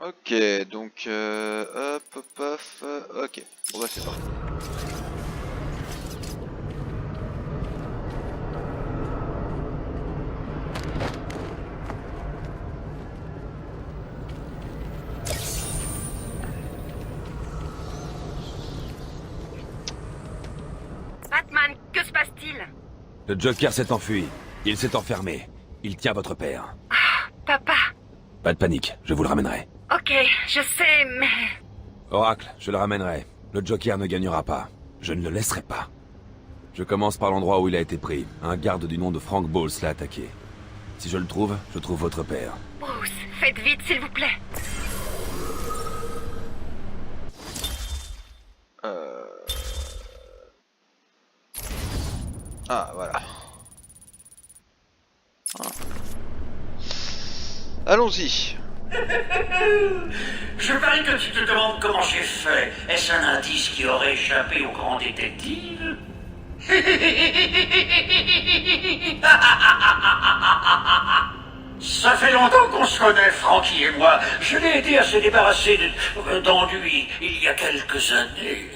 Ok, donc hop, hop, hop, ok, bon bah c'est parti. Batman, que se passe-t-il? Le Joker s'est enfui. Il s'est enfermé. Il tient votre père. Papa. Pas de panique, je vous le ramènerai. Ok, je sais, mais... Oracle, je le ramènerai. Le Joker ne gagnera pas. Je ne le laisserai pas. Je commence par l'endroit où il a été pris. Un garde du nom de Frank Bowles l'a attaqué. Si je le trouve, je trouve votre père. Bruce, faites vite, s'il vous plaît. Ah, voilà. Ah. Allons-y. Je parie que tu te demandes comment j'ai fait. Est-ce un indice qui aurait échappé au grand détective? Ça fait longtemps qu'on se connaît, Frankie et moi. Je l'ai aidé à se débarrasser d'ennui il y a quelques années.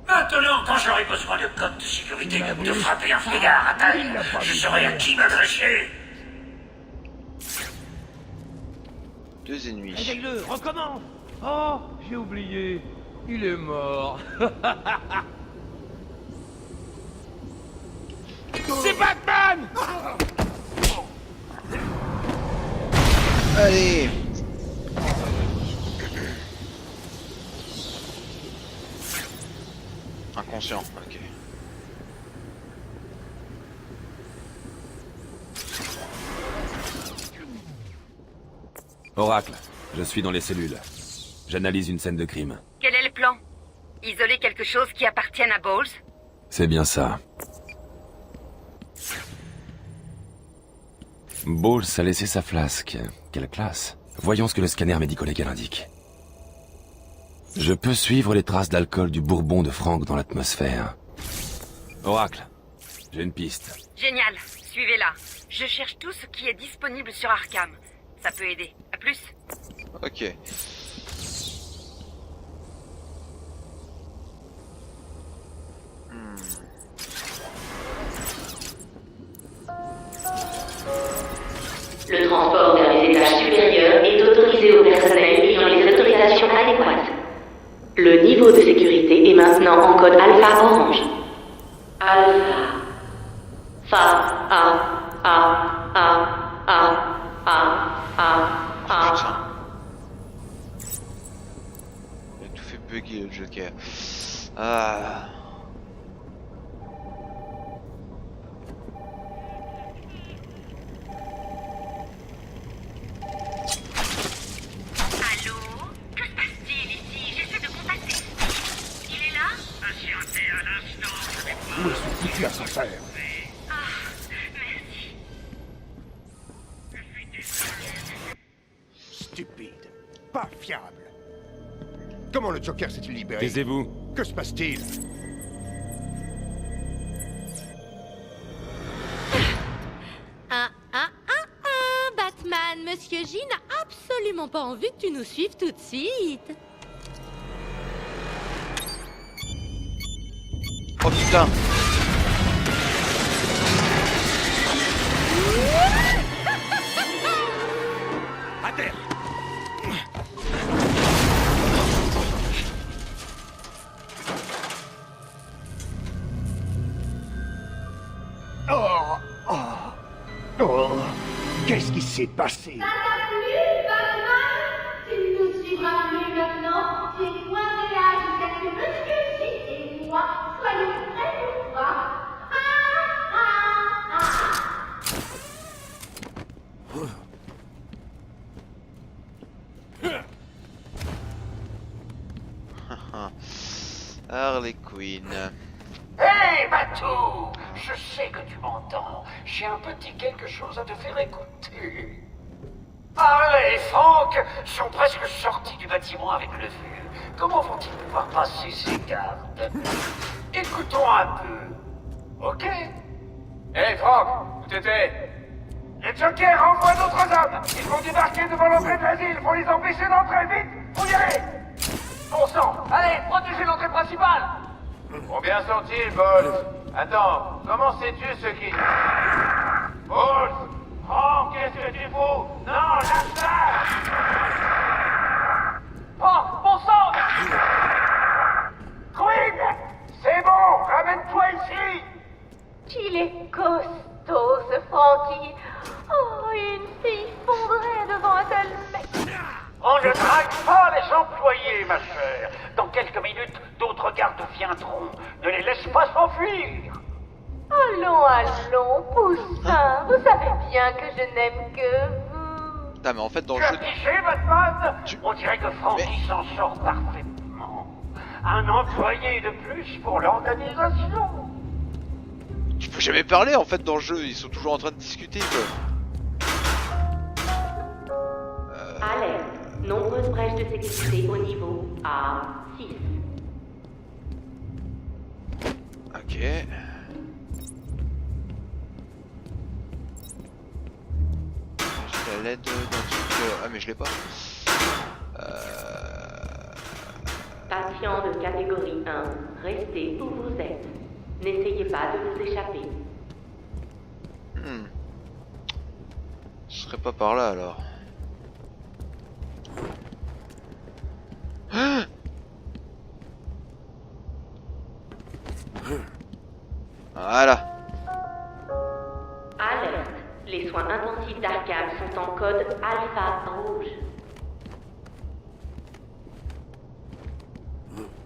Maintenant, quand j'aurai besoin de code de sécurité ou de frapper un fléard à taille, je saurai à qui m'adresser. Deux ennemis. Réveille-le, recommence. Oh, j'ai oublié. Il est mort. C'est Batman! Allez. Inconscient, ok. Oracle, je suis dans les cellules. J'analyse une scène de crime. Quel est le plan? Isoler quelque chose qui appartienne à Bowles? C'est bien ça. Bowles a laissé sa flasque. Quelle classe. Voyons ce que le scanner médico-légal indique. Je peux suivre les traces d'alcool du bourbon de Frank dans l'atmosphère. Oracle, j'ai une piste. Génial, suivez-la. Je cherche tout ce qui est disponible sur Arkham. Ça peut aider. À plus. Ok. Le transport vers les étages supérieurs est autorisé au personnel ayant les autorisations adéquates. Le niveau de sécurité est maintenant en code alpha orange. Alpha. Fa. Putain. Il a tout fait bugger le Joker. Ah. Allô? Que se passe-t-il ici? J'essaie de contacter. Il est là? Patientez un instant, je vais voir. Où est ce foutu ascenseur? Merci. Stupide. Pas fiable. Comment le Joker s'est-il libéré? Taisez-vous. Que se passe-t-il? Batman, Monsieur J n'a absolument pas envie que tu nous suives tout de suite. Oh putain. À terre. Oh, qu'est-ce qui s'est passé? Tu ne nous suivras plus maintenant. Tu es coincé là jusqu'à ce que Monsieur J et moi soyons prêts pour toi. Harley Quinn. Hey, Batou! Je sais que tu m'entends. J'ai un petit quelque chose à te faire écouter. Harley et Frank sont presque sortis du bâtiment avec le feu. Comment vont-ils pouvoir passer ces gardes? Écoutons un peu. Ok? Hey, Frank, où t'étais? Les Jokers envoient d'autres hommes. Ils vont débarquer devant l'entrée de l'asile pour les empêcher d'entrer. Vite, faut y aller. Bon sang, allez, protégez l'entrée principale. Combien sont-ils, Bolt? Attends, comment sais-tu ce qui... Bolt! Oh, qu'est-ce que tu fous? Non, lâche ça! Oh, bon sang. Queen, c'est bon, ramène-toi ici. Il est costaud, ce Frankie. Oh, une fille fondrait devant un tel mec. On ne drague pas les employés, ma chère. Dans quelques minutes, d'autres gardes viendront. Ne les laisse pas s'enfuir. Allons, allons, poussin. Vous savez bien que je n'aime que vous. Putain, mais en fait, dans Tu le as jeu... piché, Batman? On dirait que Frankie s'en sort parfaitement. Un employé de plus pour l'organisation. Tu peux jamais parler, en fait, dans le jeu. Ils sont toujours en train de discuter, quoi. Alerte. Nombreuses brèches de sécurité au niveau A6. Ok. J'ai la l'aide d'un truc... Ah, mais je l'ai pas. Patient de catégorie 1, restez où vous êtes. N'essayez pas de vous échapper. Je serais pas par là, alors. Voilà. Alerte. Les soins intensifs d'Arkham sont en code Alpha Rouge.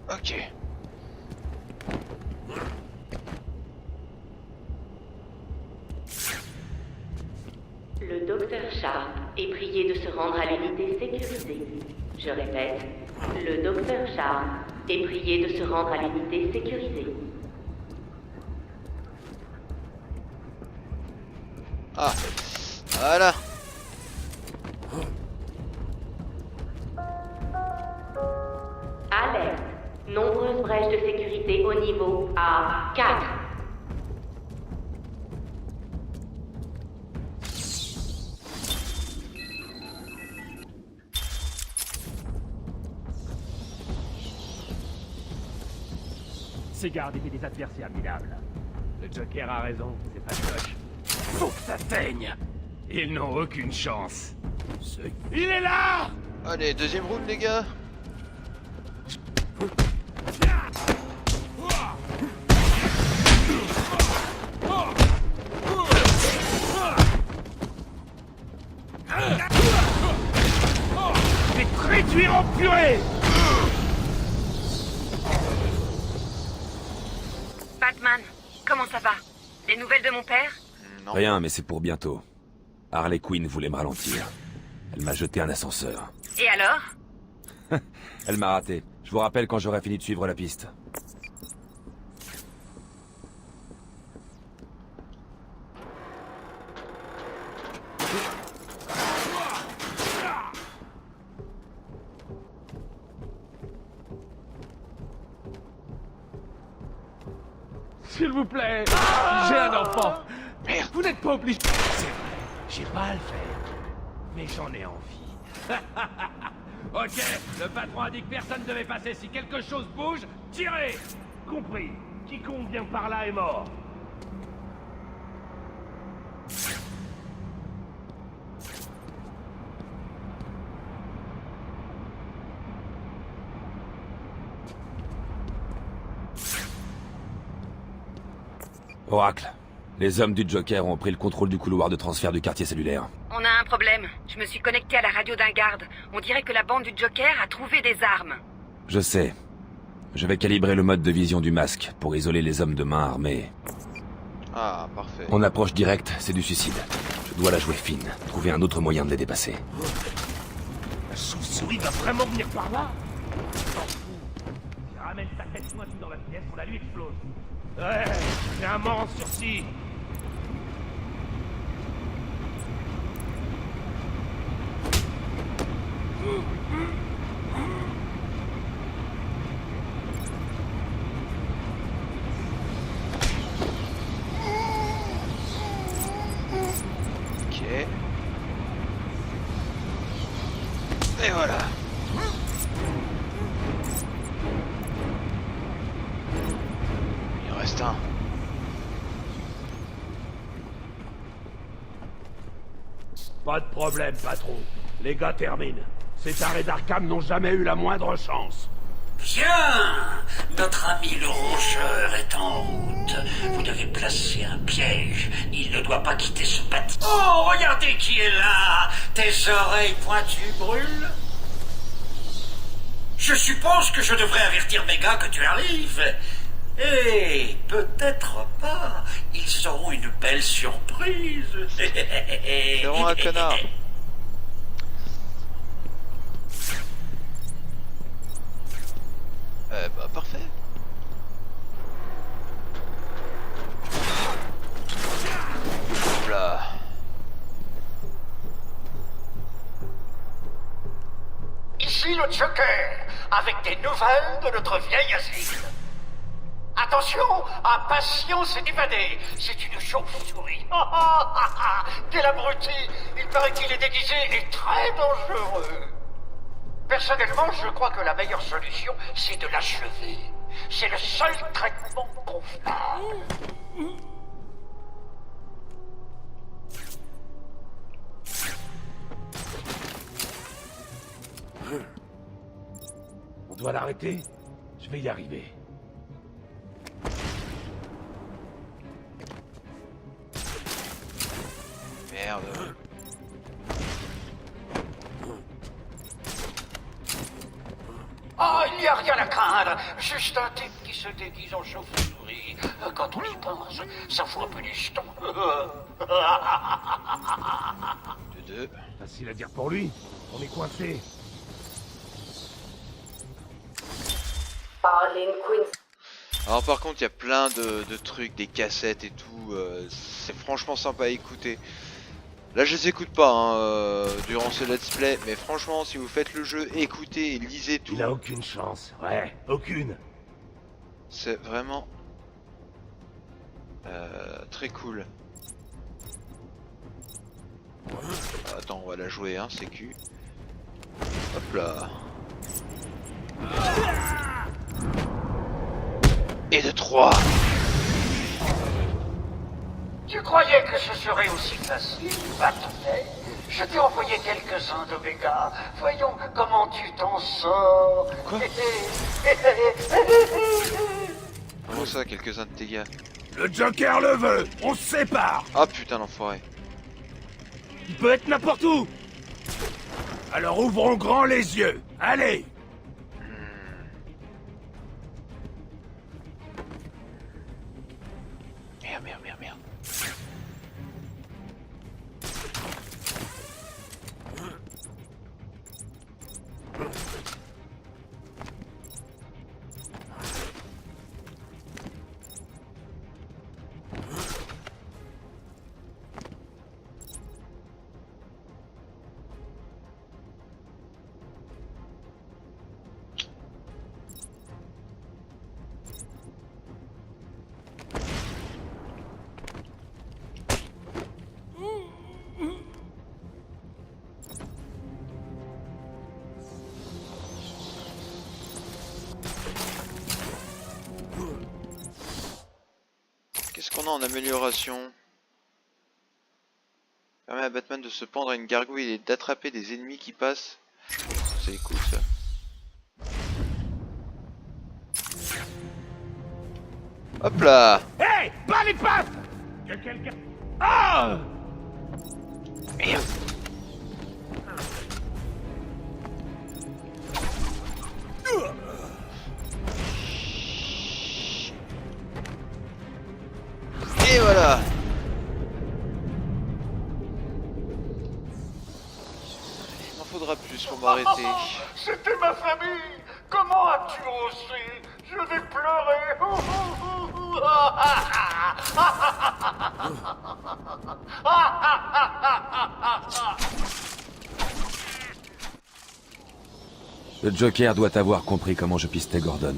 Ok. Le docteur Sharp est prié de se rendre à l'unité sécurisée. Je répète, le docteur Sharp est prié de se rendre à l'unité sécurisée. Ah. Voilà. Alerte. Nombreuses brèches de sécurité au niveau A4. Ces gardes étaient des adversaires minables. Le Joker a raison, c'est pas cloche. Faut que ça saigne. Ils n'ont aucune chance. Il est là! Allez, deuxième round, les gars. Je vais te réduire en purée! Batman, comment ça va? Des nouvelles de mon père? Non. Rien, mais c'est pour bientôt. Harley Quinn voulait me ralentir. Elle m'a jeté un ascenseur. Et alors? Elle m'a raté. Je vous rappelle quand j'aurai fini de suivre la piste. S'il vous plaît, j'ai un enfant. Merde. Vous n'êtes pas obligé. C'est vrai, j'ai pas à le faire. Mais j'en ai envie. Ok, le patron a dit que personne ne devait passer. Si quelque chose bouge, tirez. Compris. Quiconque vient par là est mort. Oracle, les hommes du Joker ont pris le contrôle du couloir de transfert du quartier cellulaire. On a un problème. Je me suis connecté à la radio d'un garde. On dirait que la bande du Joker a trouvé des armes. Je sais. Je vais calibrer le mode de vision du masque pour isoler les hommes de main armés. Ah, parfait. En approche directe, c'est du suicide. Je dois la jouer fine, trouver un autre moyen de les dépasser. La chauve-souris va vraiment venir par là? T'en fous. Il ramène sa tête pointue dans la pièce, on la lui explose. Ouais, c'est un mort en sursis. Ok. Et voilà. Il en reste un. Pas de problème, patron. Les gars terminent. Ces tarés d'Arkham n'ont jamais eu la moindre chance. Bien! Notre ami le rongeur est en route. Vous devez placer un piège. Il ne doit pas quitter ce bâtiment. Oh, regardez qui est là! Tes oreilles pointues brûlent? Je suppose que je devrais avertir mes gars que tu arrives. Et peut-être pas. Ils auront une belle surprise. C'est vraiment un connard. Bah parfait. Là. Ici le Joker, avec des nouvelles de notre vieil asile. Attention, un patient s'est évadé. C'est une chauve-souris. Quel abruti! Il paraît qu'il est déguisé et très dangereux. Personnellement, je crois que la meilleure solution, c'est de l'achever. C'est le seul traitement convenable. On doit l'arrêter. Je vais y arriver. Merde. Oh, il n'y a rien à craindre. Juste un type qui se déguise en chauve-souris. Quand on y pense, ça fout un peu les jetons. De deux. Facile à dire pour lui. On est coincé. Alors par contre il y a plein de trucs, des cassettes et tout, c'est franchement sympa à écouter. Là je les écoute pas hein, durant ce let's play, mais franchement si vous faites le jeu, écoutez et lisez tout. Il a aucune chance, ouais, aucune. C'est vraiment très cool. Attends, on va la jouer hein, sécu. Hop là. Et de 3. Tu croyais que ce serait aussi facile, bâtonnet? Je t'ai envoyé quelques-uns d'Oméga. Voyons comment tu t'en sors. Quoi? Comment ça, quelques-uns de tes gars? Le Joker le veut. On se sépare. Ah putain l'enfoiré. Il peut être n'importe où. Alors ouvrons grand les yeux. Allez. Merde. Qu'est-ce qu'on a en amélioration? Permet à Batman de se pendre à une gargouille et d'attraper des ennemis qui passent. C'est cool ça. Hop là! Hey, pas les pattes. Y'a quelqu'un. Ah! Merde! Et voilà! Il m'en faudra plus pour m'arrêter. C'était ma famille. Comment as-tu osé? Je vais pleurer. Le Joker doit avoir compris comment je pistais Gordon.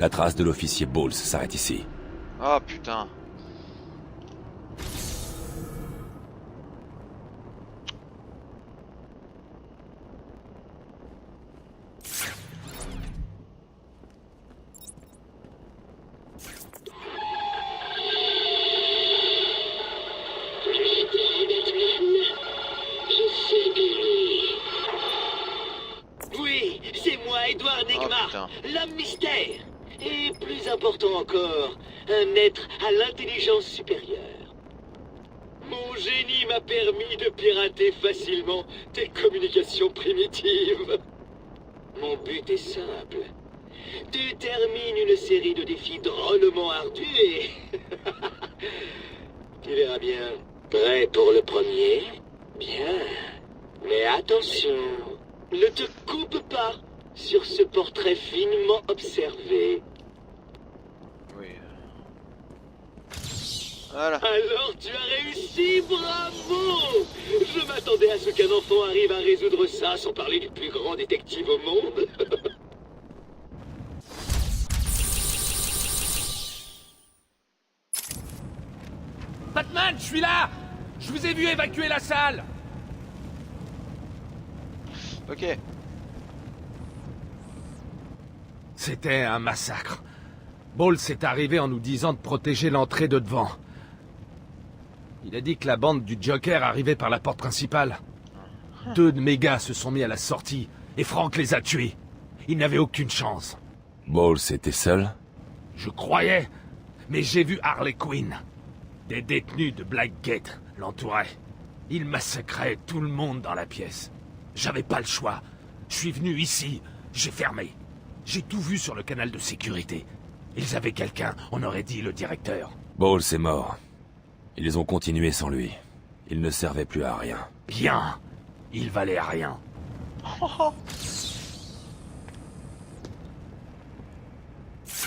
La trace de l'officier Bowles s'arrête ici. Ah putain. l'homme mystère. Et plus important encore, un être à l'intelligence supérieure. Mon génie m'a permis de pirater facilement tes communications primitives. Mon but est simple. Tu termines une série de défis drôlement ardus et... tu verras bien. Prêt pour le premier? Bien. Mais attention, ne te coupe pas sur ce portrait finement observé. Oui. Voilà. Alors tu as réussi, bravo! Je m'attendais à ce qu'un enfant arrive à résoudre ça sans parler du plus grand détective au monde. Batman, je suis là! Je vous ai vu évacuer la salle! Ok. C'était un massacre. Ball s'est arrivé en nous disant de protéger l'entrée de devant. Il a dit que la bande du Joker arrivait par la porte principale. 2 de mes gars se sont mis à la sortie, et Frank les a tués. Ils n'avaient aucune chance. Ball était seul? Je croyais, mais j'ai vu Harley Quinn. Des détenus de Blackgate l'entouraient. Ils massacraient tout le monde dans la pièce. J'avais pas le choix. Je suis venu ici, j'ai fermé. J'ai tout vu sur le canal de sécurité. Ils avaient quelqu'un, on aurait dit le directeur. Ball est mort. Ils ont continué sans lui. Il ne servait plus à rien. Bien. Il valait rien.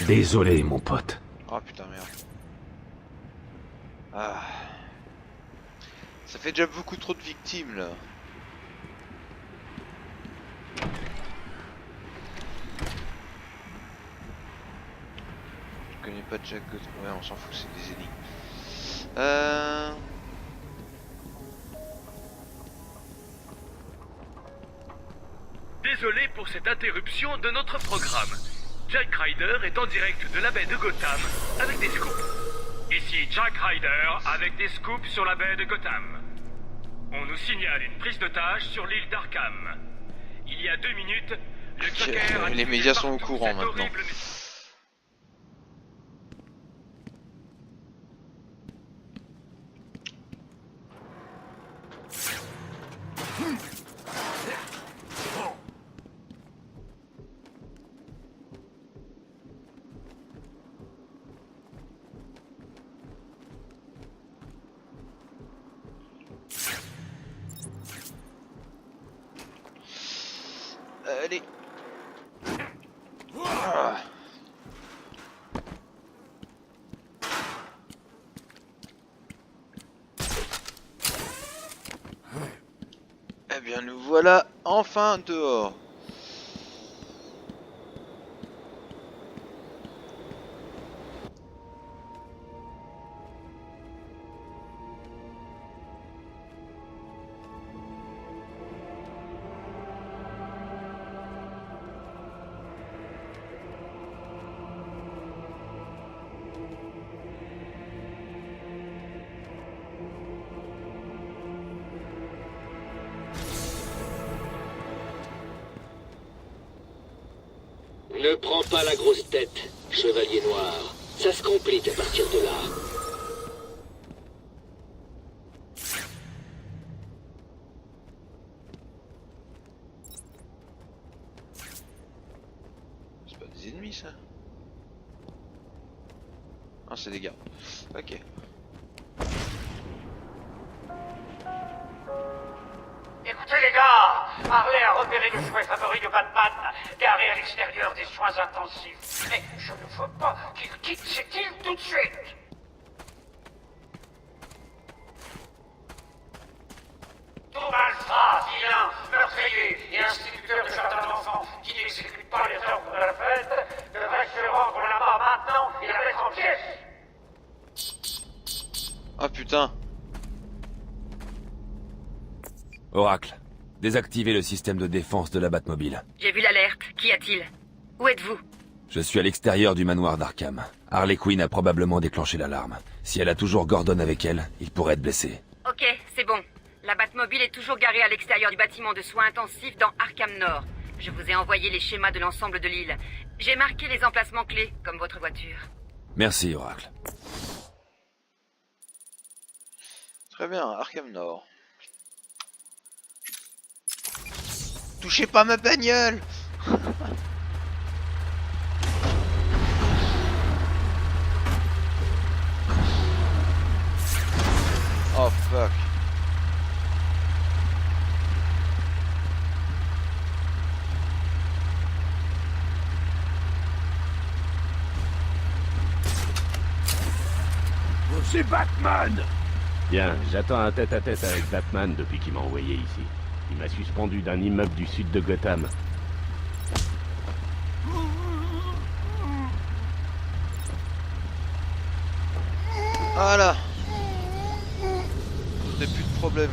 Désolé, mon pote. Oh putain, merde. Ah. Ça fait déjà beaucoup trop de victimes là. Je connais pas Jack Goth. Ouais, on s'en fout, c'est des énigmes. Désolé pour cette interruption de notre programme. Jack Ryder est en direct de la baie de Gotham avec des scoops. Ici Jack Ryder avec des scoops sur la baie de Gotham. On nous signale une prise d'otage sur l'île d'Arkham. Il y a 2 minutes, le Joker a les médias sont au courant maintenant. Allez. Ah. Eh bien nous voilà enfin dehors. Ne prends pas la grosse tête, chevalier noir. Ça se complique à partir de là. C'est pas des ennemis ça? Ah, c'est des gars. Ok. Écoutez les gars, Harley a repéré le jouet favori de Batman, garé à l'extérieur des soins intensifs. Mais je ne veux pas qu'il quitte cette île tout de suite. Tout malfrat, vilain, meurtrier et instituteur de jardin d'enfants qui n'exécute pas les ordres de la fête devrait se rendre là-bas maintenant et la mettre en pièces. Ah putain. Oracle, désactivez le système de défense de la Batmobile. J'ai vu l'alerte. Qu'y a-t-il? Où êtes-vous? Je suis à l'extérieur du manoir d'Arkham. Harley Quinn a probablement déclenché l'alarme. Si elle a toujours Gordon avec elle, il pourrait être blessé. Ok, c'est bon. La Batmobile est toujours garée à l'extérieur du bâtiment de soins intensifs dans Arkham Nord. Je vous ai envoyé les schémas de l'ensemble de l'île. J'ai marqué les emplacements clés, comme votre voiture. Merci, Oracle. Très bien, Arkham Nord. Touchez pas ma bagnole. Oh fuck. C'est Batman! Bien, j'attends un tête-à-tête avec Batman depuis qu'il m'a envoyé ici. Il m'a suspendu d'un immeuble du sud de Gotham. Voilà. Vous n'avez plus de problème.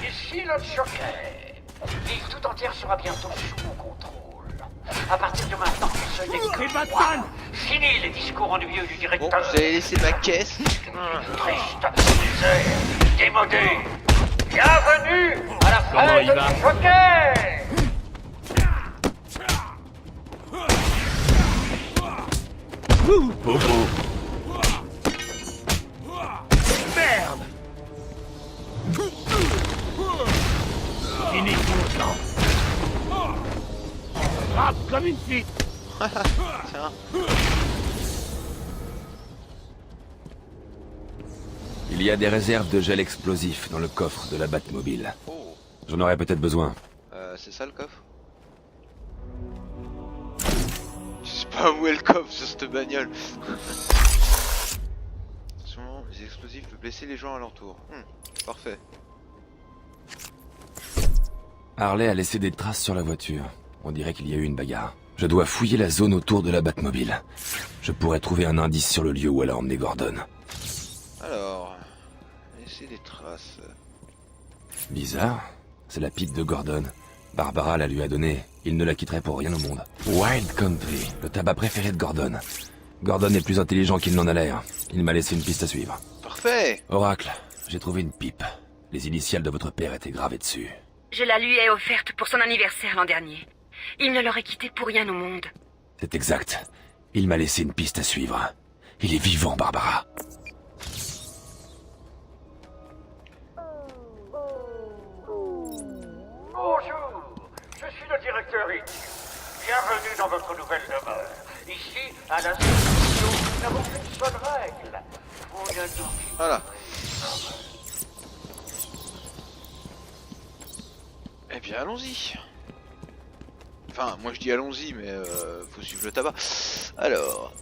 Ici le Joker. L'île tout entière sera bientôt sous mon contrôle. À partir de maintenant, seul les... Batman! Fini les discours ennuyeux du directeur. Bon, vous avez laissé ma caisse. Triste, misère, démodé. Bienvenue à la Comment fête il va? du Joker. Bobo! Merde! Fini ton temps! Frappe comme une fille! Tiens. Il y a des réserves de gel explosif dans le coffre de la Batmobile. Oh. J'en aurais peut-être besoin. C'est ça le coffre? Je sais pas où est le coffre sur cette bagnole. Attention, les explosifs peuvent blesser les gens alentour. Parfait. Harley a laissé des traces sur la voiture. On dirait qu'il y a eu une bagarre. Je dois fouiller la zone autour de la Batmobile. Je pourrais trouver un indice sur le lieu où elle a emmené Gordon. Alors, laisser des traces. Bizarre. C'est la pipe de Gordon. Barbara la lui a donnée. Il ne la quitterait pour rien au monde. Wild Country, le tabac préféré de Gordon. Gordon est plus intelligent qu'il n'en a l'air. Il m'a laissé une piste à suivre. Parfait. Oracle, j'ai trouvé une pipe. Les initiales de votre père étaient gravées dessus. Je la lui ai offerte pour son anniversaire l'an dernier. Il ne l'aurait quitté pour rien au monde. C'est exact. Il m'a laissé une piste à suivre. Il est vivant, Barbara. Bonjour, je suis le directeur Hitch. Bienvenue dans votre nouvelle demeure. Ici, à la studio, nous n'avons qu'une seule règle. Vous ne nous... Voilà. Eh bien, allons-y. Enfin, moi je dis allons-y, mais faut suivre le tabac. Alors...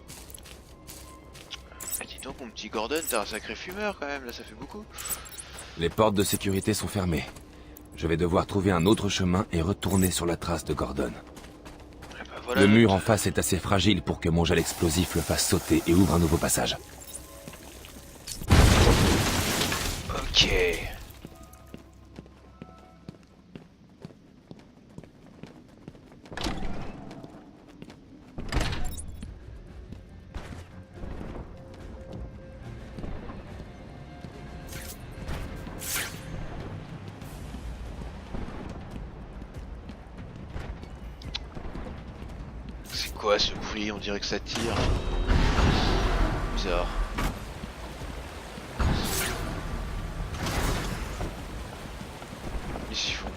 dis donc, mon petit Gordon, t'es un sacré fumeur quand même, là ça fait beaucoup. Les portes de sécurité sont fermées. Je vais devoir trouver un autre chemin et retourner sur la trace de Gordon. Eh ben, voilà le mur en face est assez fragile pour que mon gel explosif le fasse sauter et ouvre un nouveau passage. Ok. C'est quoi ce bruit? On dirait que ça tire. Bizarre. Ici font.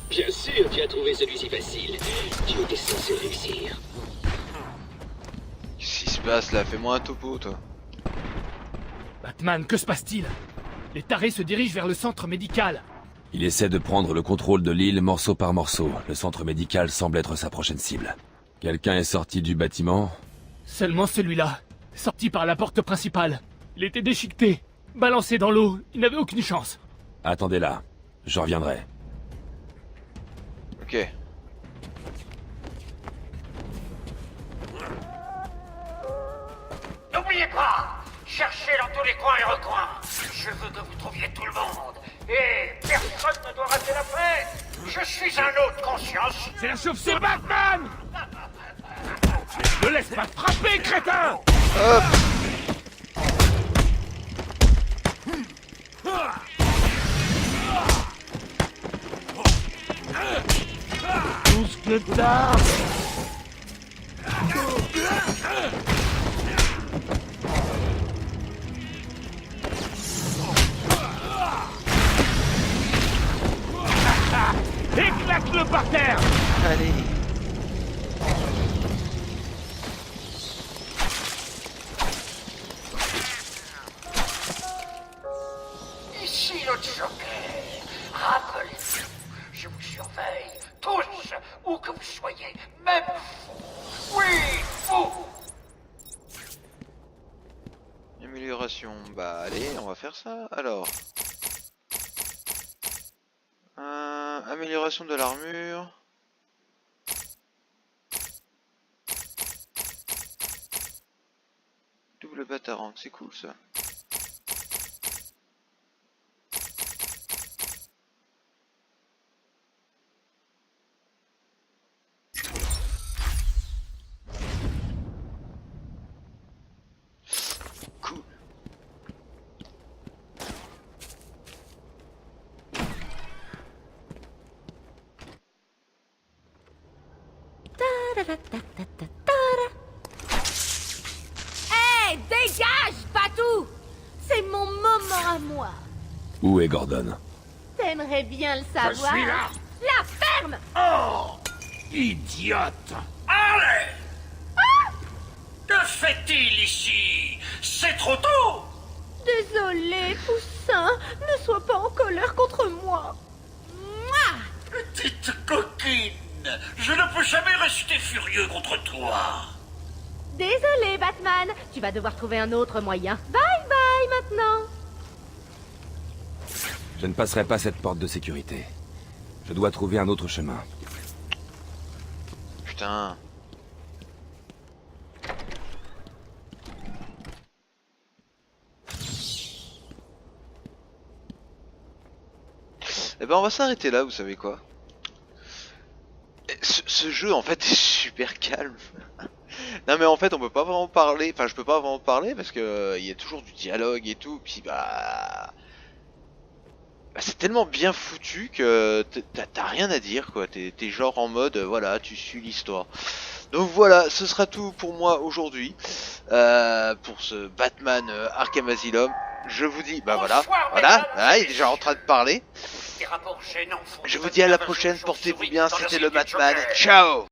Bien sûr, tu as trouvé celui-ci facile. Tu étais censé réussir. Qu'est-ce qui se passe là? Fais-moi un topo, toi. Batman, que se passe-t-il? Les tarés se dirigent vers le centre médical. Il essaie de prendre le contrôle de l'île morceau par morceau. Le centre médical semble être sa prochaine cible. Quelqu'un est sorti du bâtiment? Seulement celui-là, sorti par la porte principale. Il était déchiqueté, balancé dans l'eau, il n'avait aucune chance. Attendez là, je reviendrai. Ok. N'oubliez pas, cherchez dans tous les coins et recoins. Je veux que vous trouviez tout le monde. Et personne ne doit rater la fête. Je suis un autre conscience. C'est la chauve-souris Batman! Ne laisse pas te frapper, crétin! Hop. Tout ce que t'as! Éclate-le par terre! Allez. Ici le Joker. Rappelez-vous, je vous surveille, tous, où que vous soyez, même vous. Oui, vous. Amélioration. Bah allez, on va faire ça. Alors. Amélioration de l'armure. Double batarang, c'est cool ça. Cool. Hey, dégage, Patou! C'est mon moment à moi. Où est Gordon? T'aimerais bien le savoir. suis là. La ferme! Oh! Idiote! Allez. Que fait-il ici? C'est trop tôt. Désolé, Poussin. Ne sois pas en colère contre moi. Mouah! Petite coquine, je ne peux jamais rester furieux contre toi. Désolé, Batman. Tu vas devoir trouver un autre moyen. Bye bye maintenant. Je ne passerai pas cette porte de sécurité. Je dois trouver un autre chemin. Putain. Eh ben on va s'arrêter là, vous savez quoi. Ce jeu en fait est super calme. Non mais en fait on peut pas vraiment parler, enfin je peux pas vraiment parler parce que il y a toujours du dialogue et tout, puis bah c'est tellement bien foutu que t'as rien à dire quoi, t'es genre en mode voilà tu suis l'histoire. Donc voilà, ce sera tout pour moi aujourd'hui pour ce Batman Arkham Asylum. Je vous dis bah voilà, il est déjà en train de parler. Je vous dis à la prochaine, portez-vous bien, c'était le Batman, ciao.